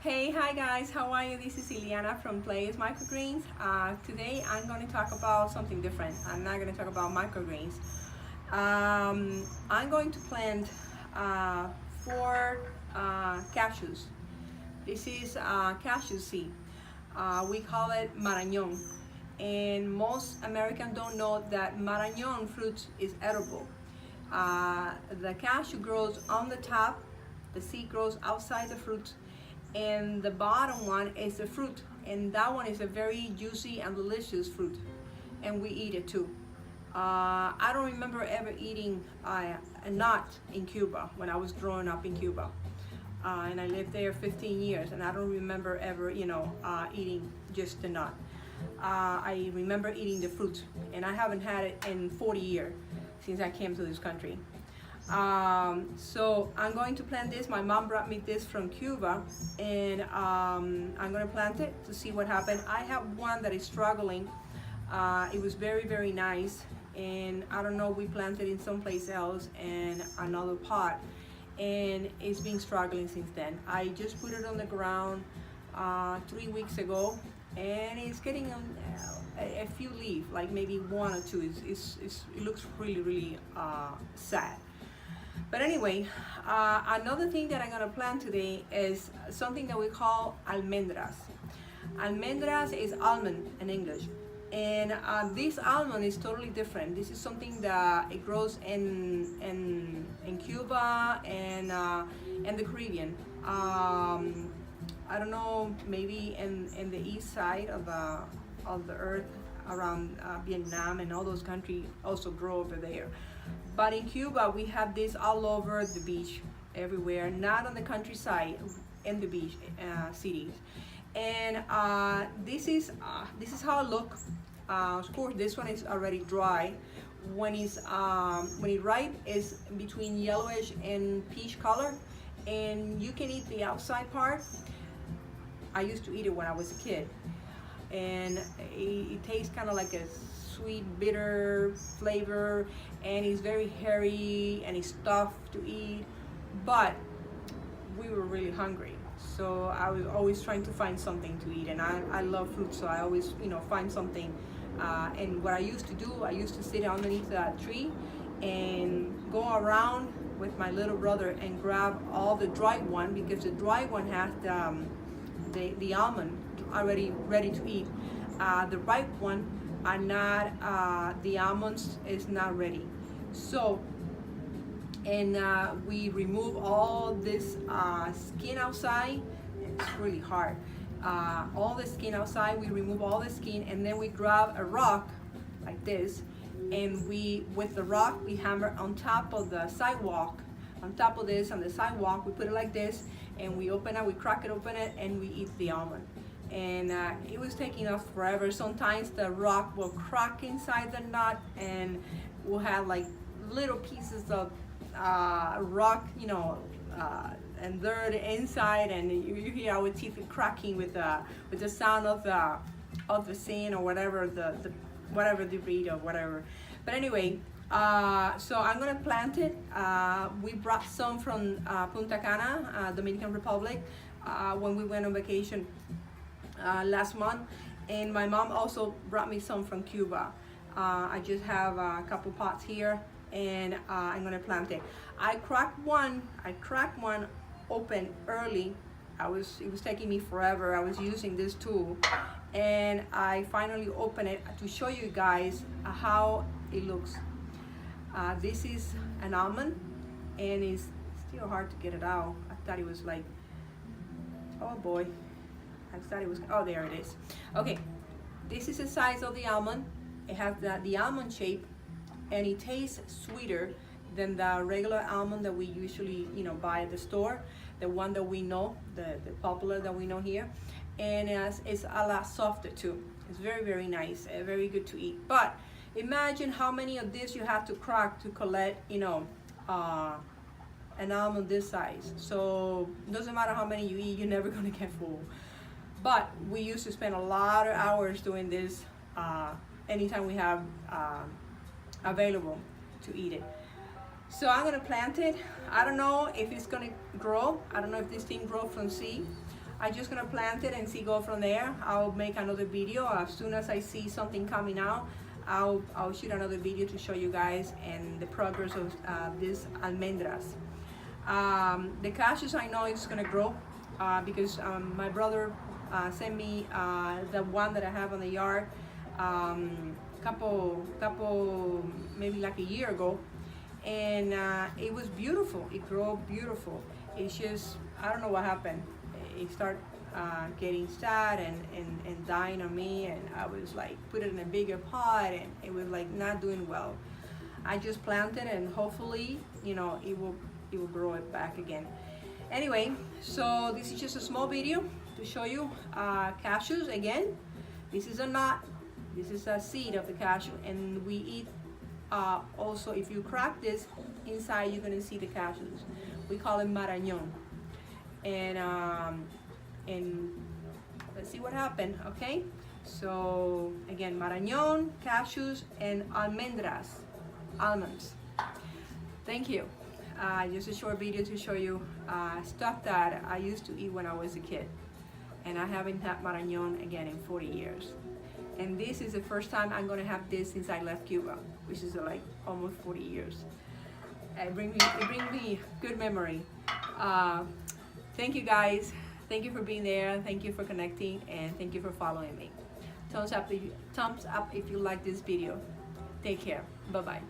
Hey, hi guys, how are you? This is Ileana from Play's Microgreens. Today I'm going to talk about something different. I'm not going to talk about microgreens. I'm going to plant 4 cashews. This is cashew seed. We call it marañón. And most Americans don't know that marañón fruit is edible. The cashew grows on the top, the seed grows outside the fruit, and the bottom one is the fruit, and that one is a very juicy and delicious fruit, and we eat it too. I don't remember ever eating a nut in Cuba when I was growing up in Cuba, and I lived there 15 years, and I don't remember ever eating just the nut. I remember eating the fruit, and I haven't had it in 40 years since I came to this country. So I'm going to plant this. My mom brought me this from Cuba, and I'm going to plant it to see what happens. I have one that is struggling. It was very nice, and I don't know, we planted in someplace else in another pot, and it's been struggling since then. I just put it on the ground 3 weeks ago, and it's getting a few leaves, like maybe 1 or 2. It looks really sad. But anyway, another thing that I'm going to plant today is something that we call almendras. Almendras is almond in English, and this almond is totally different. This is something that it grows in Cuba and the Caribbean. I don't know, maybe in the east side of the earth, around Vietnam and all those countries also grow over there. But in Cuba, we have this all over the beach, everywhere, not on the countryside, in the beach cities. And this is how it looks. Of course, this one is already dry. When it ripe, is between yellowish and peach color, and you can eat the outside part. I used to eat it when I was a kid, and it tastes kind of like a sweet bitter flavor, and it's very hairy and it's tough to eat, but we were really hungry, so I was always trying to find something to eat, and I love fruit, so I always find something. And what I used to do, I used to sit underneath that tree and go around with my little brother and grab all the dry one, because the dry one has the almond already ready to eat. The ripe one are not, the almonds is not ready. So, and we remove all this skin outside. It's really hard. All the skin outside, we remove all the skin, and then we grab a rock like this, and with the rock, we hammer on top of the sidewalk. On top of this, on the sidewalk, we put it like this, and we open it, we crack it open it, and we eat the almond. And it was taking us forever. Sometimes the rock will crack inside the nut, and we'll have like little pieces of rock, and dirt inside, and you hear our teeth cracking with the sound of the sand or whatever whatever the breed or whatever. But anyway, so I'm gonna plant it. We brought some from Punta Cana, Dominican Republic, when we went on vacation last month, and my mom also brought me some from Cuba. I just have a couple pots here, and I'm gonna plant it. I cracked one open early. It was taking me forever. I was using this tool, and I finally opened it to show you guys how it looks. This is an almond, and it's still hard to get it out. I thought it was like, oh boy, I thought it was, oh, there it is. Okay, this is the size of the almond. It has the almond shape, and it tastes sweeter than the regular almond that we usually buy at the store, the one that we know, the popular that we know here. And it's a lot softer too. It's very nice, very good to eat. But imagine how many of this you have to crack to collect an almond this size. So it doesn't matter how many you eat, you're never gonna get full. But we used to spend a lot of hours doing this anytime we have available to eat it. So I'm gonna plant it. I don't know if it's gonna grow. I don't know if this thing grows from seed. I'm just gonna plant it and see go from there. I'll make another video as soon as I see something coming out. I'll shoot another video to show you guys and the progress of these almendras. The cashews, I know it's gonna grow because my brother sent me the one that I have on the yard couple maybe like a year ago, and it was beautiful. It grew beautiful. It's just, I don't know what happened. It started getting sad and dying on me, and I was like put it in a bigger pot, and it was like not doing well. I just planted, and hopefully, you know, it will grow it back again. Anyway, so this is just a small video to show you cashews. Again, this is a nut, this is a seed of the cashew, and we eat also, if you crack this inside, you're gonna see the cashews. We call it marañón. And let's see what happened. Okay, so again, marañón, cashews, and almendras, almonds. Thank you. Just a short video to show you stuff that I used to eat when I was a kid, and I haven't had marañón again in 40 years. And this is the first time I'm gonna have this since I left Cuba, which is like almost 40 years. It brings me good memory. Thank you guys. Thank you for being there. Thank you for connecting, and thank you for following me. Thumbs up if you like this video. Take care. Bye bye.